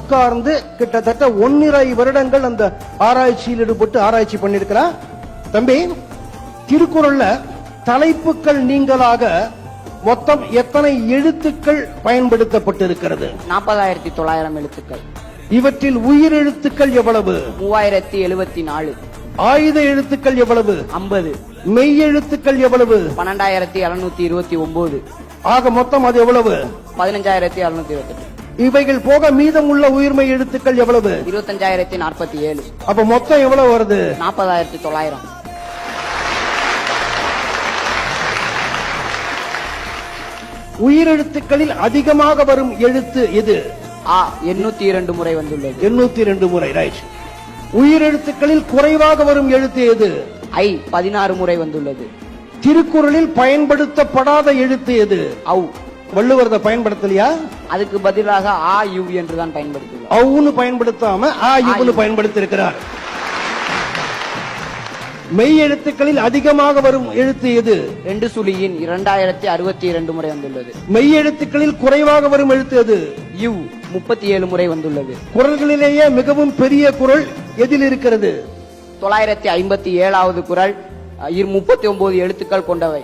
உட்கார்ந்து கிட்டத்தட்ட 1.5 வருடங்கள் அந்த ஆராய்ச்சியில் ஈடுபட்டு ஆராய்ச்சி பண்ணிருக்கிறார். தம்பி, திருக்குறள்ல தலைப்புகள் நீங்களாக மொத்தம் எத்தனை எழுத்துக்கள் பயன்படுத்தப்பட்டிருக்கிறது? 40,900 எழுத்துக்கள். இவற்றில் உயிர் எழுத்துக்கள் எவ்வளவு? 3074. ஆயுத எழுத்துக்கள் எவ்வளவு? 50. மெய் எழுத்துக்கள் எவ்வளவு? 12,729. ஆக மொத்தம் அது எவ்வளவு? 15,728. இவைகள் போக மீதம் உள்ள உயிர்மை எழுத்துக்கள் எவ்வளவு? 25,047. அப்ப மொத்தம் எவ்வளவு வருது? 40,900. உயிரெழுத்துக்களில் அதிகமாக வரும் எழுத்து எது? ஆ 802 முறை வந்துள்ளது. 802 முறை. ரைட். உயிரெழுத்துக்களில் குறைவாக வரும் எழுத்து எது? ஐ 16 முறை வந்துள்ளது. திருக்குறளில் பயன்படுத்தப்படாத எழுத்து எது? ஔ. வள்ளுவர் பயன்படுத்தலையா? அதுக்கு பதிலாக ஆ யு என்றுதான் பயன்படுத்துகிறார். ஔன்னு பயன்படுத்தாம ஆ யுன்னு பயன்படுத்தி இருக்கிறார். மெய் எழுத்துக்களில் அதிகமாக வரும் எழுத்து எது? 2 சுழியின் 2062 முறை வந்துள்ளது. மெய் எழுத்துக்களில் குறைவாக வரும் எழுத்து எது? யு 37 முறை வந்துள்ளது. குறள்களிலேயே மிகவும் பெரிய குறள் எதில் இருக்கிறது? 957வது குறள் 39 எழுத்துக்கள் கொண்டவை.